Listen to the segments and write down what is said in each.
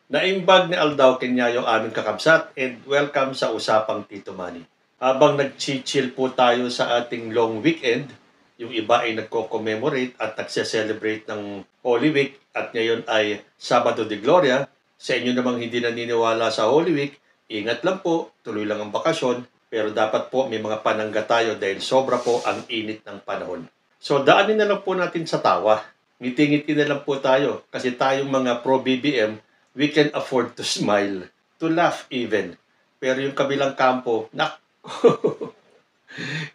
Naimbag ni Aldaw Kenya yung aming kakabsat and welcome sa Usapang Tito Manny. Habang nag-chill po tayo sa ating long weekend, yung iba ay nagko-commemorate at nagse-celebrate ng Holy Week at ngayon ay Sabado de Gloria. Sa inyo namang hindi naniniwala sa Holy Week, ingat lang po, tuloy lang ang bakasyon, pero dapat po may mga panangga tayo dahil sobra po ang init ng panahon. So daanin na lang po natin sa tawa. Ngiti-ngiti na lang po tayo kasi tayong mga pro-BBM, we can afford to smile, to laugh even. Pero yung kabilang kampo,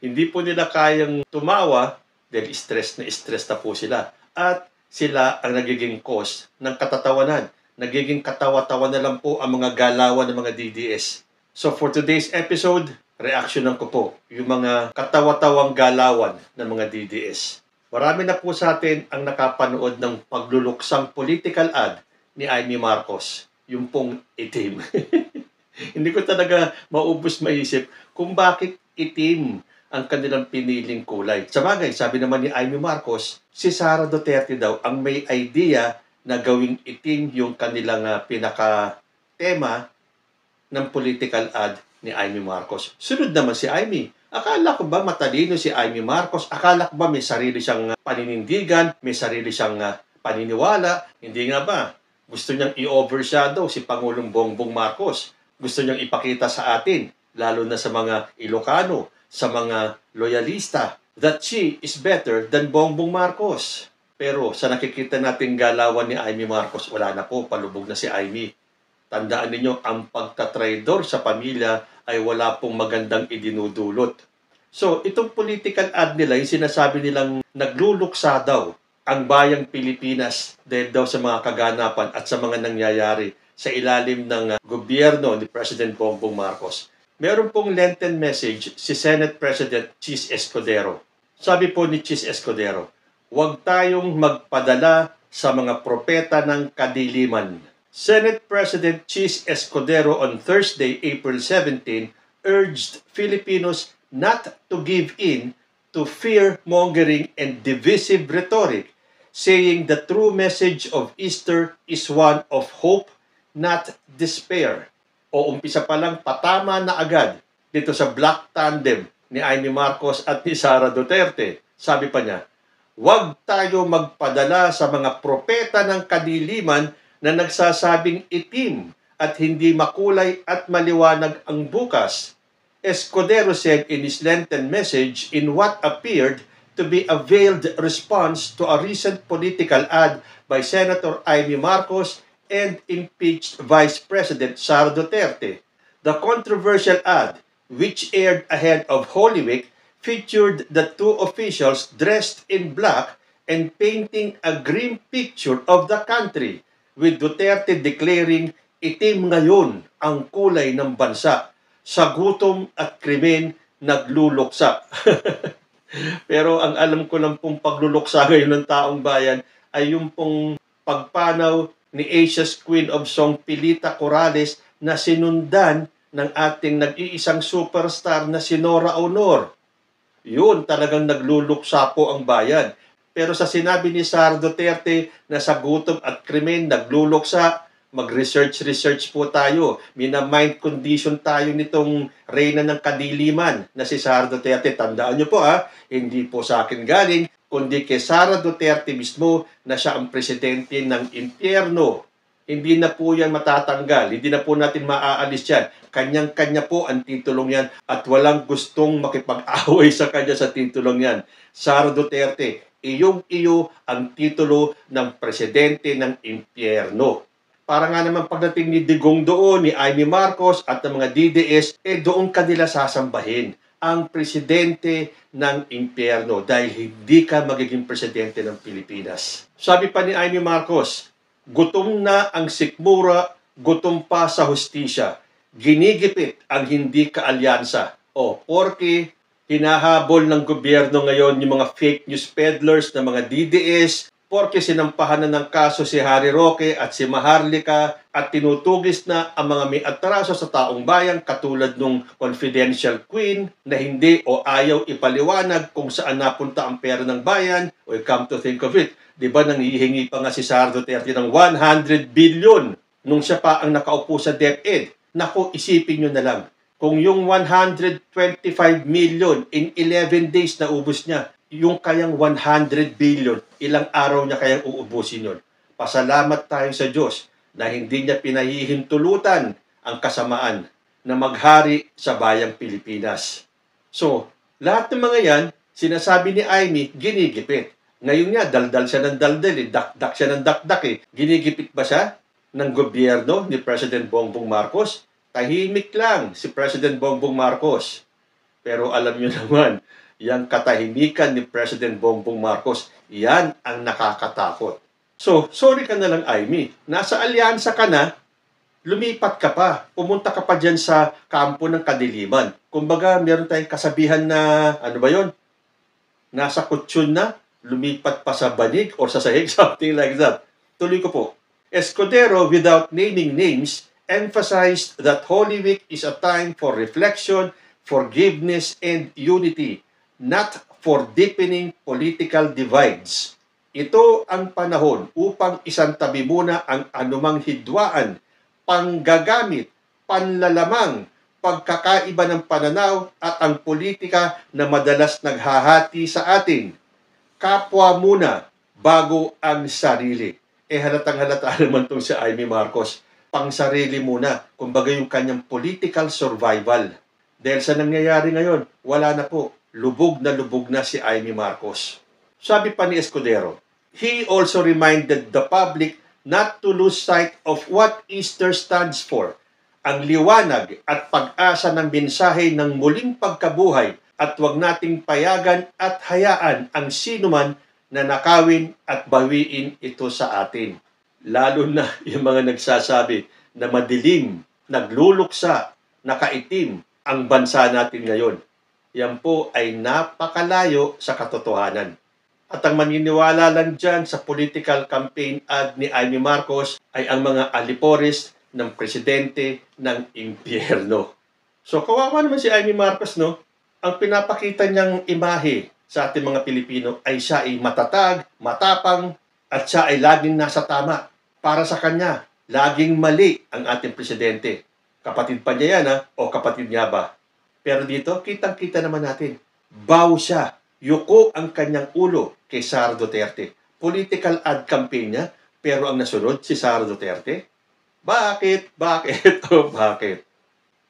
hindi po nila kayang tumawa dahil stress na po sila. At sila ang nagiging cause ng katatawanan. Nagiging katawa-tawa na lang po ang mga galawan ng mga DDS. So for today's episode, reaksyonan ko po yung mga katawa-tawang galawan ng mga DDS. Marami na po sa atin ang nakapanood ng pagluluksang political ad ni Amy Marcos, yung pong itim. Hindi ko talaga maubos maisip kung bakit itim ang kanilang piniling kulay. Sa bagay, sabi naman ni Amy Marcos, si Sara Duterte daw ang may idea na gawing itim yung kanilang pinaka-tema ng political ad ni Amy Marcos. Sunod naman si Amy. Akala ko ba matalino si Amy Marcos? Akala ko ba may sarili siyang paninindigan, may sarili siyang paniniwala? Hindi nga ba? Gusto niyang i-overshadow si Pangulong Bongbong Marcos. Gusto niyang ipakita sa atin, lalo na sa mga Ilocano, sa mga loyalista, that she is better than Bongbong Marcos. Pero sa nakikita nating galawan ni Amy Marcos, wala na po, palubog na si Amy. Tandaan ninyo, ang pagtatraidor sa pamilya ay wala pong magandang idinudulot. So, itong political ad nila, yung sinasabi nilang nagluluksa daw ang bayang Pilipinas dahil daw sa mga kaganapan at sa mga nangyayari sa ilalim ng gobyerno ni President Bongbong Marcos. Meron pong Lenten message si Senate President Chis Escudero. Sabi po ni Chis Escudero, huwag tayong magpadala sa mga propeta ng kadiliman. Senate President Chis Escudero on Thursday, April 17, urged Filipinos not to give in to fear-mongering and divisive rhetoric, saying the true message of Easter is one of hope, not despair. O umpisa pa lang, patama na agad dito sa black tandem ni Amy Marcos at ni Sara Duterte. Sabi pa niya, huwag tayo magpadala sa mga propeta ng kadiliman na nagsasabing itim at hindi makulay at maliwanag ang bukas. Escudero said in his Lenten message in what appeared to be a veiled response to a recent political ad by Senator Amy Marcos and impeached Vice President Sara Duterte. The controversial ad, which aired ahead of Holy Week, featured the two officials dressed in black and painting a grim picture of the country, with Duterte declaring itim ngayon ang kulay ng bansa. Sa gutom at krimen, nagluluksa. Pero ang alam ko lang pong pagluluksa ngayon ng taong bayan ay yung pong pagpanaw ni Asia's Queen of Song Pilita Corrales na sinundan ng ating nag-iisang superstar na si Nora Honor. Yun, talagang nagluluksa po ang bayan. Pero sa sinabi ni Sara Duterte na sa gutom at krimen, nagluluksa, mag-research po tayo. Mina-mind condition tayo nitong reyna ng kadiliman na si Sara Duterte. Tandaan nyo po hindi po sa akin galing, kundi kay Sara Duterte mismo na siya ang presidente ng impyerno. Hindi na po yan matatanggal. Hindi na po natin maaalis yan. Kanyang-kanya po ang titulong yan at walang gustong makipag-away sa kanya sa titulong yan. Sara Duterte, iyong-iyo ang titulo ng presidente ng impyerno. Para nga naman pagdating ni Digong doon, ni Amy Marcos at ng mga DDS, doon kanila sasambahin ang presidente ng impyerno dahil hindi ka magiging presidente ng Pilipinas. Sabi pa ni Amy Marcos, gutom na ang sikmura, gutom pa sa hustisya. Ginigipit ang hindi kaalyansa. Porke hinahabol ng gobyerno ngayon yung mga fake news peddlers na mga DDS, porke sinampahan na ng kaso si Harry Roque at si Maharlika at tinutugis na ang mga may atraso sa taong bayan katulad nung confidential queen na hindi o ayaw ipaliwanag kung saan napunta ang pera ng bayan. Come to think of it, di ba nangihingi pa nga si Sara Duterte ng 100 billion nung siya pa ang nakaupo sa DepEd. Naku, isipin nyo na lang. Kung yung 125 million in 11 days na ubos niya, yung kayang 100 billion, ilang araw niya kayang uubusin yun. Pasalamat tayo sa Diyos na hindi niya pinahihintulutan ang kasamaan na maghari sa bayang Pilipinas. So, lahat ng mga yan, sinasabi ni Amy, ginigipit. Ngayon nga, daldal siya ng daldal, dakdak siya ng dakdak eh. Ginigipit ba siya ng gobyerno ni President Bongbong Marcos? Tahimik lang si President Bongbong Marcos. Pero alam niyo naman, yung katahimikan ni President Bongbong Marcos, yan ang nakakatakot. So, sorry ka na lang, Amy. Nasa alyansa ka na, lumipat ka pa. Pumunta ka pa dyan sa kampo ng kadiliman. Kumbaga, meron tayong kasabihan na, ano ba yon? Nasa kutsyon na, lumipat pa sa banig or sa sahig, something like that. Tuloy ko po. Escudero, without naming names, emphasized that Holy Week is a time for reflection, forgiveness, and unity, not for deepening political divides. Ito ang panahon upang isantabi muna ang anumang hidwaan, panggagamit, panlalamang, pagkakaiba ng pananaw at ang politika na madalas naghahati sa atin. Kapwa muna bago ang sarili. Halatang-halata naman itong si Amy Marcos. Pang sarili muna. Kumbaga yung kanyang political survival. Dahil sa nangyayari ngayon, wala na po. Lubog na si Amy Marcos. Sabi pa ni Escudero, he also reminded the public not to lose sight of what Easter stands for. Ang liwanag at pag-asa ng mensahe ng muling pagkabuhay at huwag nating payagan at hayaan ang sinuman na nakawin at bawiin ito sa atin. Lalo na yung mga nagsasabi na madilim, nagluluksa, nakaitim ang bansa natin ngayon. Yan po ay napakalayo sa katotohanan. At ang maniniwala lang dyan sa political campaign ad ni Amy Marcos ay ang mga alipores ng presidente ng impyerno. So kawawa naman si Amy Marcos, no? Ang pinapakita niyang imahe sa ating mga Pilipino ay siya ay matatag, matapang, at siya ay laging nasa tama. Para sa kanya, laging mali ang ating presidente. Kapatid pa niya yan, ha? O kapatid niya ba? Pero dito, kitang-kita naman natin. Baw siya. Yuko ang kanyang ulo kay Sara Duterte. Political ad campaign niya, pero ang nasunod si Sara Duterte. Bakit? Bakit? O bakit?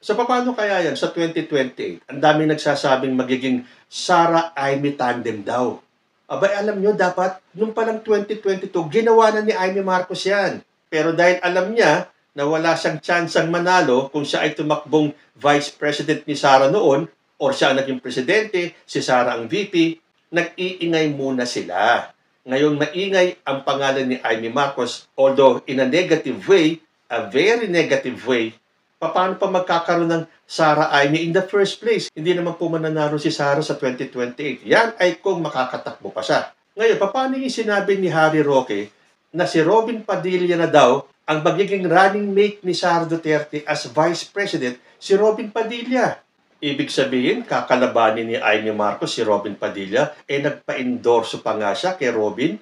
So, paano kaya yan sa 2028? Ang daming nagsasabing magiging Sara-Amy tandem daw. Abay, alam nyo, dapat, nung palang 2022, ginawa na ni Amy Marcos yan. Pero dahil alam niya na wala siyang tsansang manalo kung siya ay tumakbong vice president ni Sara noon, or siya ang naging presidente, si Sara ang VP, nag-iingay muna sila. Ngayon, maingay ang pangalan ni Amy Marcos, although in a negative way, a very negative way, paano pa magkakaroon ng Sara Amy in the first place? Hindi naman po mananalo si Sara sa 2028. Yan ay kung makakatakbo pa siya. Ngayon, paano yung sinabi ni Harry Roque na si Robin Padilla na daw ang magiging running mate ni Sara Duterte as Vice President, si Robin Padilla? Ibig sabihin, kakalabanin ni Amy Marcos si Robin Padilla, nagpa-endorso pa nga siya kay Robin.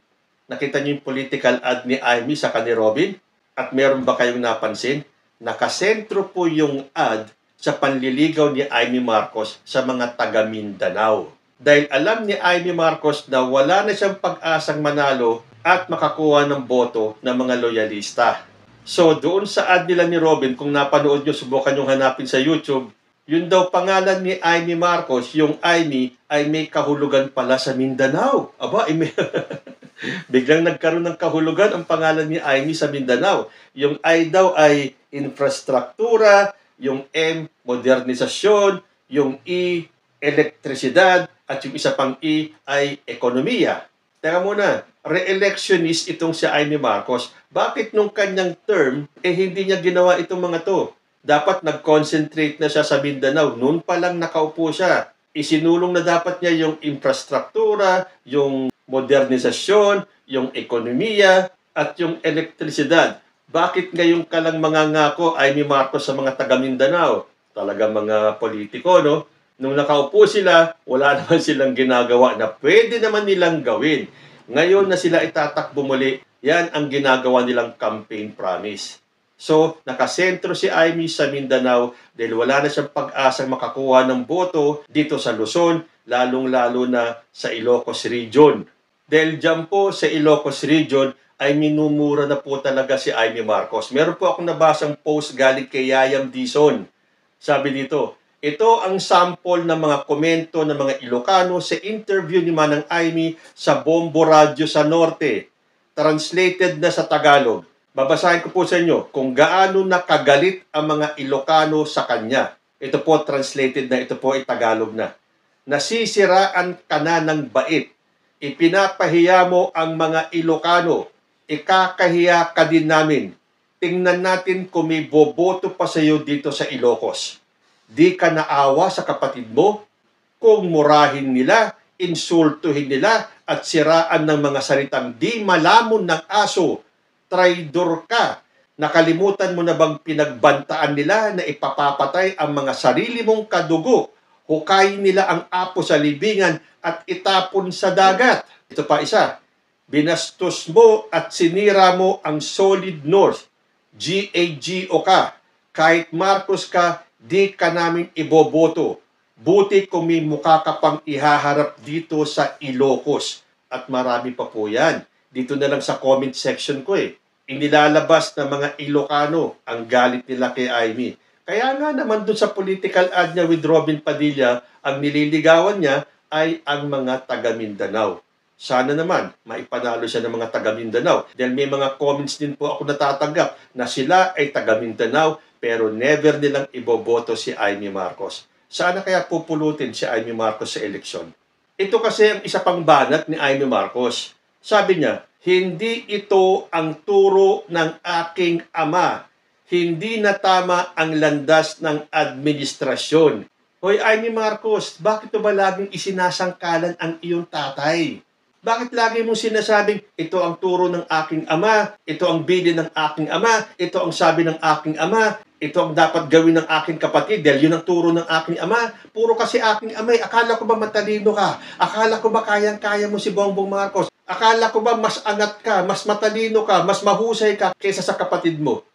Nakita niyo yung political ad ni Amy sa ni Robin? At meron ba kayong napansin? Nakasentro po yung ad sa panliligaw ni Amy Marcos sa mga taga Mindanao. Dahil alam ni Amy Marcos na wala na siyang pag-asang manalo at makakuha ng boto ng mga loyalista. So doon sa ad nila ni Robin, kung napanood nyo, subukan nyo hanapin sa YouTube, yun daw pangalan ni Amy Marcos, yung Amy ay may kahulugan pala sa Mindanao. Aba, biglang nagkaroon ng kahulugan ang pangalan ni Amy sa Mindanao. Yung I daw ay infrastruktura, yung M, modernisasyon, yung E, elektrisidad, at yung isa pang E ay ekonomiya. Teka muna, re-electionist itong si Amy Marcos. Bakit nung kanyang term, hindi niya ginawa itong mga to? Dapat nag-concentrate na siya sa Mindanao. Noon pa lang nakaupo siya. Isinulong na dapat niya yung infrastruktura, yung modernisasyon, yung ekonomiya, at yung elektrisidad. Bakit ngayon ka lang mangangako, Amy Marcos, sa mga taga Mindanao? Talaga mga politiko, no? Nung nakaupo sila, wala naman silang ginagawa na pwede naman nilang gawin. Ngayon na sila itatakbo muli, yan ang ginagawa nilang campaign promise. So, nakasentro si Amy sa Mindanao dahil wala na siyang pag-asang makakuha ng boto dito sa Luzon, lalong-lalo na sa Ilocos Region. Dahil dyan po sa Ilocos Region ay minumura na po talaga si Amy Marcos. Meron po akong nabasang post galing kay Yayam Dizon. Sabi dito, ito ang sample ng mga komento ng mga Ilocano sa interview ni Manang Amy sa Bombo Radio sa Norte. Translated na sa Tagalog. Babasahin ko po sa inyo kung gaano nakagalit ang mga Ilocano sa kanya. Ito po translated na, ito po ay Tagalog na. Nasisiraan ka na ng bait. Ipinapahiya mo ang mga Ilocano. Ikakahiya ka din namin. Tingnan natin kung may boboto pa sa iyo dito sa Ilocos. Di ka naawa sa kapatid mo? Kung murahin nila, insultuhin nila at siraan ng mga salitang di malamon ng aso, traidor ka. Nakalimutan mo na bang pinagbantaan nila na ipapapatay ang mga sarili mong kadugo? Hukayin nila ang apo sa libingan at itapon sa dagat. Ito pa isa. Binastos mo at sinira mo ang Solid North. GAGO ka. Kahit Marcos ka, di ka namin iboboto. Buti kung may mukha ka pang ihaharap dito sa Ilocos. At marami pa po yan. Dito na lang sa comment section ko inilalabas ng mga Ilocano ang galit nila kay Amy. Kaya nga naman dun sa political ad niya with Robin Padilla, ang nililigawan niya ay ang mga taga Mindanao. Sana naman maipanalo siya ng mga taga Mindanao. Dahil may mga comments din po ako natatanggap na sila ay taga Mindanao pero never nilang iboboto si Amy Marcos. Sana kaya pupulutin si Amy Marcos sa eleksyon? Ito kasi ang isa pang banat ni Amy Marcos. Sabi niya, hindi ito ang turo ng aking ama. Hindi na tama ang landas ng administrasyon. Hoy Amy Marcos, bakit ba laging isinasangkalan ang iyong tatay? Bakit lagi mong sinasabing, ito ang turo ng aking ama, ito ang bilin ng aking ama, ito ang sabi ng aking ama, ito ang dapat gawin ng aking kapatid dahil yun ang turo ng aking ama. Puro kasi aking amay. Akala ko ba matalino ka? Akala ko ba kayang-kaya mo si Bongbong Marcos? Akala ko ba mas angat ka, mas matalino ka, mas mahusay ka kaysa sa kapatid mo?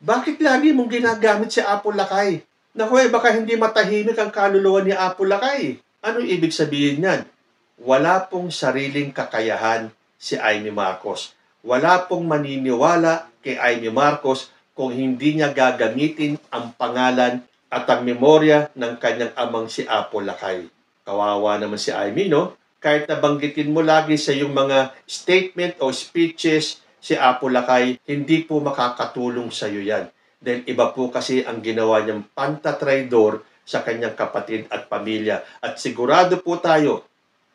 Bakit lagi mong ginagamit si Apo Lakay? Naku baka hindi matahimik ang kaluluwa ni Apo Lakay. Ano ibig sabihin yan? Wala pong sariling kakayahan si Amy Marcos. Wala pong maniniwala kay Amy Marcos kung hindi niya gagamitin ang pangalan at ang memorya ng kanyang amang si Apo Lakay. Kawawa naman si Amy, no? Kahit nabanggitin mo lagi sa iyong mga statement o speeches si Apo Lakay, hindi po makakatulong sa iyo yan. Dahil iba po kasi ang ginawa niyang pantatraidor sa kanyang kapatid at pamilya. At sigurado po tayo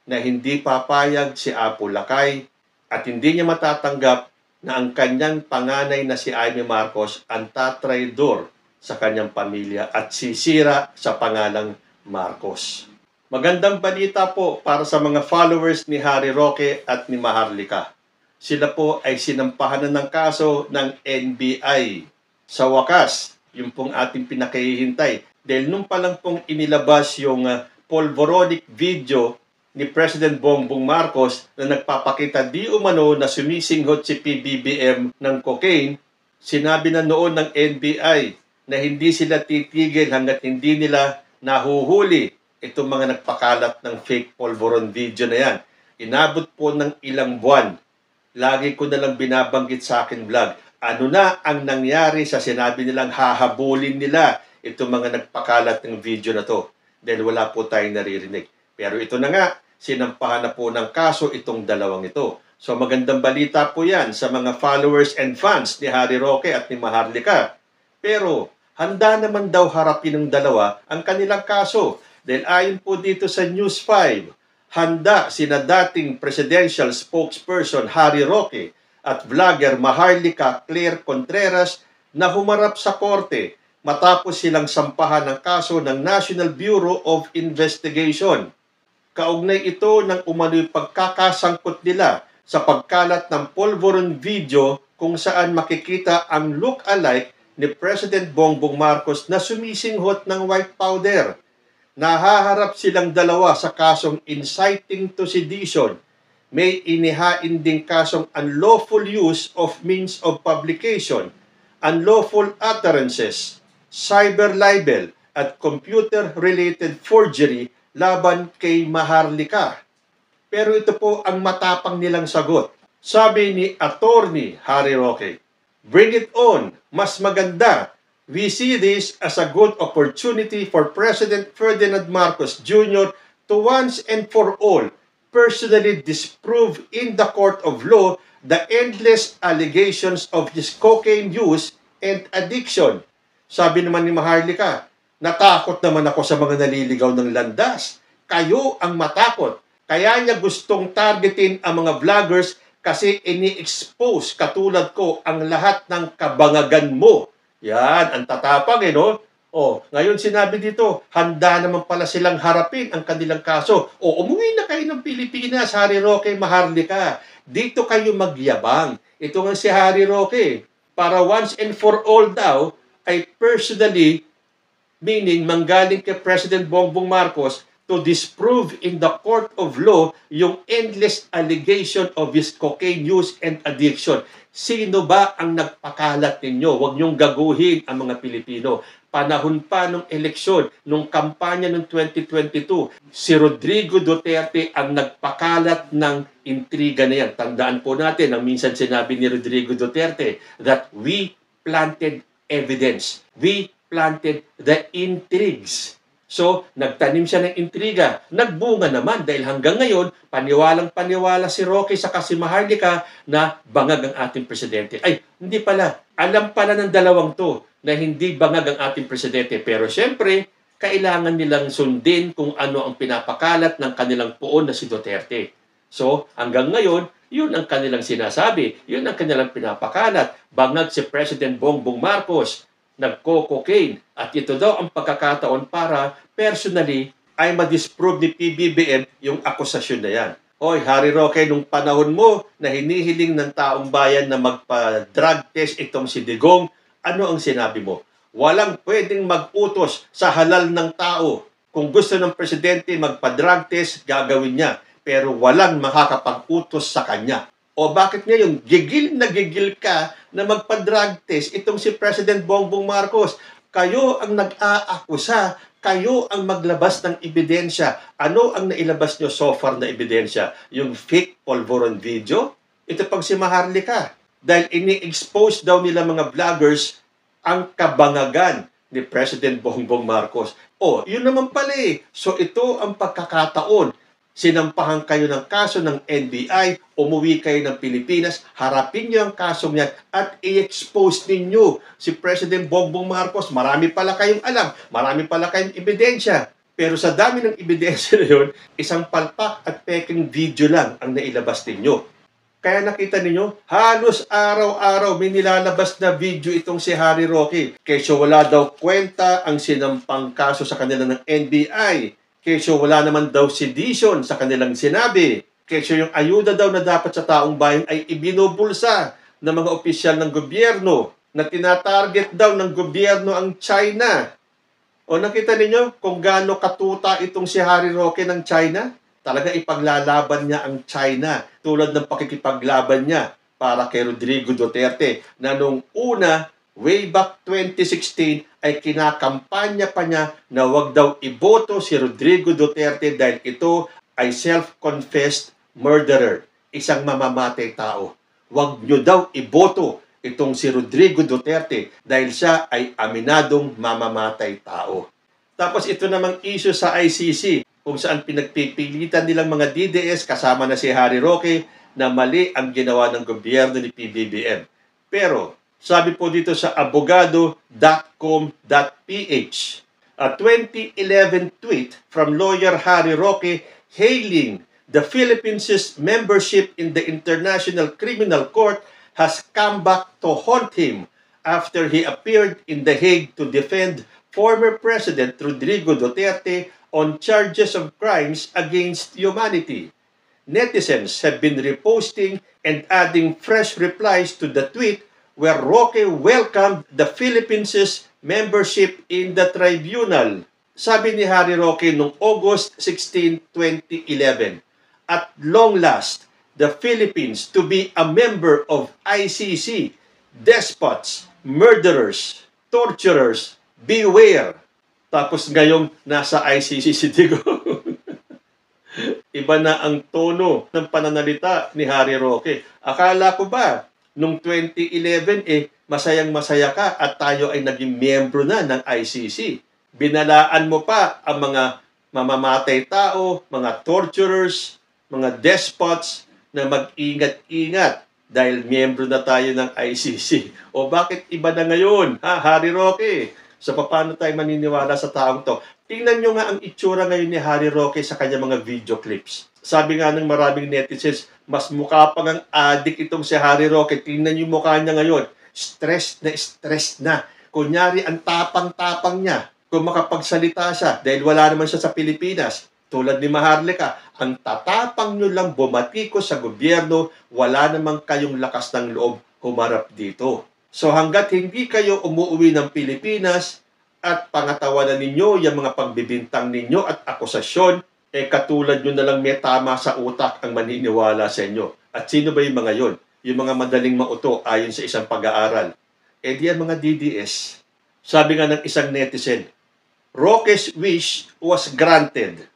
na hindi papayag si Apo Lakay at hindi niya matatanggap na ang kanyang panganay na si Amy Marcos ang tatraidor sa kanyang pamilya at sisira sa pangalang Marcos. Magandang balita po para sa mga followers ni Harry Roque at ni Maharlika. Sila po ay sinampahan na ng kaso ng NBI. Sa wakas, yung pong ating pinakahihintay. Dahil nung palang pong inilabas yung polvoronic video ni President Bongbong Marcos na nagpapakita di umano na sumisinghot si PBBM ng cocaine, sinabi na noon ng NBI na hindi sila titigil hanggat hindi nila nahuhuli itong mga nagpakalat ng fake polvoron video na yan. Inabot po ng ilang buwan. Lagi ko nalang binabanggit sa akin vlog. Ano na ang nangyari sa sinabi nilang hahabulin nila itong mga nagpakalat ng video na to? Dahil wala po tayong naririnig. Pero ito na nga, sinampahan na po ng kaso itong dalawang ito. So magandang balita po yan sa mga followers and fans ni Harry Roque at ni Maharlika. Pero handa naman daw harapin ng dalawa ang kanilang kaso. Dahil ayon po dito sa News 5, handa sina dating presidential spokesperson Harry Roque at vlogger Maharlika Claire Contreras na humarap sa korte matapos silang sampahan ng kaso ng National Bureau of Investigation. Kaugnay ito ng umano'y pagkakasangkot nila sa pagkalat ng polvoron video kung saan makikita ang look-alike ni President Bongbong Marcos na sumisinghot ng white powder. Nahaharap silang dalawa sa kasong inciting to sedition. May inihain ding kasong unlawful use of means of publication unlawful utterances, cyber libel, at computer-related forgery laban kay Maharlika. Pero ito po ang matapang nilang sagot. Sabi ni Attorney Harry Roque, "Bring it on, mas maganda. We see this as a good opportunity for President Ferdinand Marcos Jr. to once and for all personally disprove in the court of law the endless allegations of his cocaine use and addiction." Sabi naman ni Maharlika, "Natakot naman ako sa mga naliligaw ng landas. Kayo ang matakot. Kaya niya gustong targetin ang mga vloggers kasi ini-expose katulad ko ang lahat ng kabangagan mo." Yan, ang tatapang no? Ngayon sinabi dito, handa naman pala silang harapin ang kanilang kaso. Umuwi na kayo ng Pilipinas, Harry Roque, Maharlika. Dito kayo magyabang. Ito nga si Harry Roque. Para once and for all daw, ay personally, meaning manggaling kay President Bongbong Marcos, to disprove in the court of law yung endless allegation of his cocaine use and addiction. Sino ba ang nagpakalat ninyo? Huwag niyong gaguhin ang mga Pilipino. Panahon pa nung eleksyon, nung kampanya ng 2022, si Rodrigo Duterte ang nagpakalat ng intriga na yan. Tandaan po natin, ang minsan sinabi ni Rodrigo Duterte that we planted evidence. We planted the intrigues. So, nagtanim siya ng intriga. Nagbunga naman dahil hanggang ngayon, paniwalang-paniwala si Roque sa si Maharlika na bangag ang ating presidente. Ay, hindi pala. Alam pala ng dalawang to na hindi bangag ang ating presidente. Pero syempre, kailangan nilang sundin kung ano ang pinapakalat ng kanilang puon na si Duterte. So, hanggang ngayon, yun ang kanilang sinasabi. Yun ang kanilang pinapakalat. Bangag si President Bongbong Marcos, nagko-cocaine. At ito daw ang pagkakataon para personally ay madisprove ni PBBM yung akusasyon na yan. Hoy, Harry Roque, nung panahon mo na hinihiling ng taong bayan na magpa-drug test itong si Digong, ano ang sinabi mo? Walang pwedeng mag-utos sa halal ng tao. Kung gusto ng presidente magpa-drug test, gagawin niya. Pero walang makakapag-utos sa kanya. O bakit ngayon, gigil na gigil ka na magpa-drug test itong si President Bongbong Marcos? Kayo ang nag-aakusa, kayo ang maglabas ng ebidensya. Ano ang nailabas nyo so far na ebidensya? Yung fake polvoron video? Ito pag si Maharlika. Dahil ini-expose daw nila mga vloggers ang kabangagan ni President Bongbong Marcos. Yun naman pala eh. So ito ang pagkakataon. Sinampahan kayo ng kaso ng NBI, umuwi kayo ng Pilipinas, harapin niyo ang kasong yan at i-expose ninyo si President Bongbong Marcos. Marami pala kayong alam, marami pala kayong ebidensya. Pero sa dami ng ebidensya na yun, isang palpak at peking video lang ang nailabas ninyo. Kaya nakita ninyo, halos araw-araw may nilalabas na video itong si Harry Roque. Kesyo wala daw kwenta ang sinampang kaso sa kanila ng NBI. Kesyo wala naman daw sedition sa kanilang sinabi. Kesyo yung ayuda daw na dapat sa taong bayan ay ibinubulsa ng mga opisyal ng gobyerno na tinatarget daw ng gobyerno ang China. Nakita ninyo kung gaano katuta itong si Harry Roque ng China? Talaga ipaglalaban niya ang China tulad ng pakikipaglaban niya para kay Rodrigo Duterte na nung una, way back 2016, ay kinakampanya pa niya na wag daw iboto si Rodrigo Duterte dahil ito ay self-confessed murderer, isang mamamatay tao. Wag nyo daw iboto itong si Rodrigo Duterte dahil siya ay aminadong mamamatay tao. Tapos ito namang issue sa ICC kung saan pinagpipilitan nilang mga DDS kasama na si Harry Roque na mali ang ginawa ng gobyerno ni PBBM. Pero sabi po dito sa abogado.com.ph, a 2011 tweet from lawyer Harry Roque hailing the Philippines' membership in the International Criminal Court has come back to haunt him after he appeared in The Hague to defend former President Rodrigo Duterte on charges of crimes against humanity. Netizens have been reposting and adding fresh replies to the tweet where Roque welcomed the Philippines' membership in the tribunal. Sabi ni Harry Roque noong August 16, 2011, at long last, the Philippines to be a member of ICC, despots murderers, torturers, beware. Tapos ngayong nasa ICC si Digong. Iba na ang tono ng pananalita ni Harry Roque. Akala ko ba, nung 2011, masayang-masaya ka at tayo ay naging miyembro na ng ICC. Binalaan mo pa ang mga mamamatay tao, mga torturers, mga despots na mag-ingat-ingat dahil miyembro na tayo ng ICC. O bakit iba na ngayon, Harry Roque? So, paano tayo maniniwala sa taong to? Tingnan nyo nga ang itsura ngayon ni Harry Roque sa kanyang mga video clips. Sabi nga ng maraming netizens, mas mukha pang ang addict itong si Harry Roque. Tingnan yung mukha niya ngayon. Stress na. Kunyari, ang tapang-tapang niya. Kung makapagsalita siya, dahil wala naman siya sa Pilipinas, tulad ni Maharlika, ang tatapang nyo lang bumatiko sa gobyerno, wala namang kayong lakas ng loob humarap dito. So hanggat hindi kayo umuwi ng Pilipinas at pangatawanan ninyo yung mga pagbibintang ninyo at akusasyon, katulad nyo na lang may tama sa utak ang maniniwala sa inyo. At sino ba yung mga yon? Yung mga madaling mauto ayon sa isang pag-aaral. Diyan mga DDS. Sabi nga ng isang netizen, Roque's wish was granted.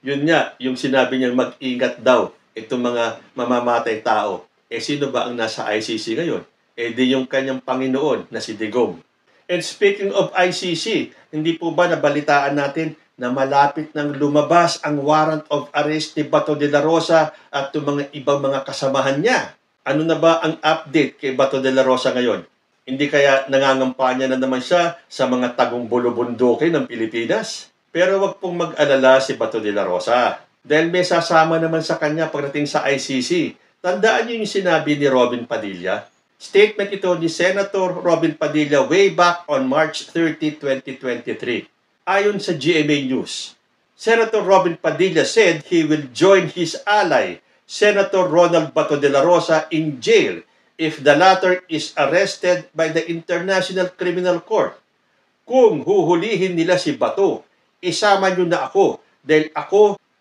Yun nga, yung sinabi niyang mag-ingat daw itong mga mamamatay tao. Sino ba ang nasa ICC ngayon? Di yung kanyang Panginoon na si Digong. And speaking of ICC, hindi po ba nabalitaan natin na malapit nang lumabas ang warrant of arrest ni Bato de la Rosa at yung mga ibang mga kasamahan niya? Ano na ba ang update kay Bato de la Rosa ngayon? Hindi kaya nangangampanya na naman siya sa mga tagong bulubundukin ng Pilipinas? Pero wag pong mag-alala si Bato de la Rosa. Dahil may sasama naman sa kanya pagdating sa ICC. Tandaan niyo yung sinabi ni Robin Padilla. Statement ito ni Senator Robin Padilla way back on March 30, 2023. Ayon sa GMA News, Senator Robin Padilla said he will join his ally, Senator Ronald Bato de la Rosa, in jail if the latter is arrested by the International Criminal Court. Kung huhulihin nila si Bato, isama nyo na ako dahil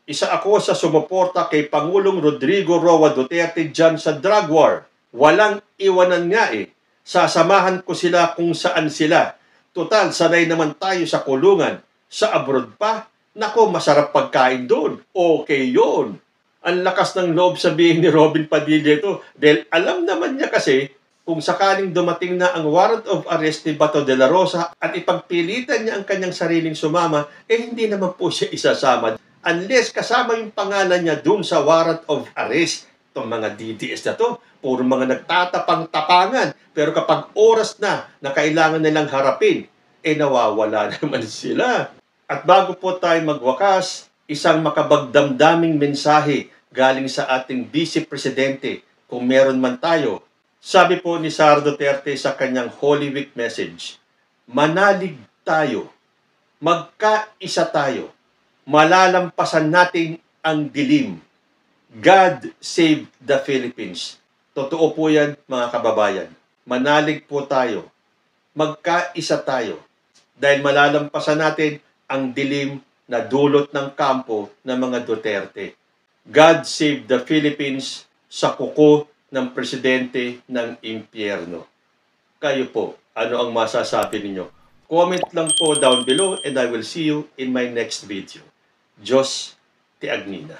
isa ako sa sumuporta kay Pangulong Rodrigo Roa Duterte dyan sa drug war. Walang iwanan nga Sasamahan ko sila kung saan sila. Total, sanay naman tayo sa kulungan. Sa abroad pa, nako, masarap pagkain doon. Okay yun. Ang lakas ng loob sabihin ni Robin Padilla ito. Dahil alam naman niya kasi, kung sakaling dumating na ang warrant of arrest ni Bato de la Rosa at ipagpilitan niya ang kanyang sariling sumama, hindi naman po siya isasama. Unless kasama yung pangalan niya dun sa warrant of arrest. Itong mga DDS na to, puro mga nagtatapang-tapangan. Pero kapag oras na kailangan nilang harapin, nawawala naman sila. At bago po tayo magwakas, isang makabagdamdaming mensahe galing sa ating Vice Presidente, kung meron man tayo. Sabi po ni Sara Duterte sa kanyang Holy Week message, manalig tayo, magkaisa tayo, malalampasan natin ang dilim. God save the Philippines. Totoo po yan, mga kababayan. Manalig po tayo. Magkaisa tayo. Dahil malalampasan natin ang dilim na dulot ng kampo ng mga Duterte. God save the Philippines sa kuko ng presidente ng impyerno. Kayo po, ano ang masasabi ninyo? Comment lang po down below and I will see you in my next video. Diyos ti Agnina.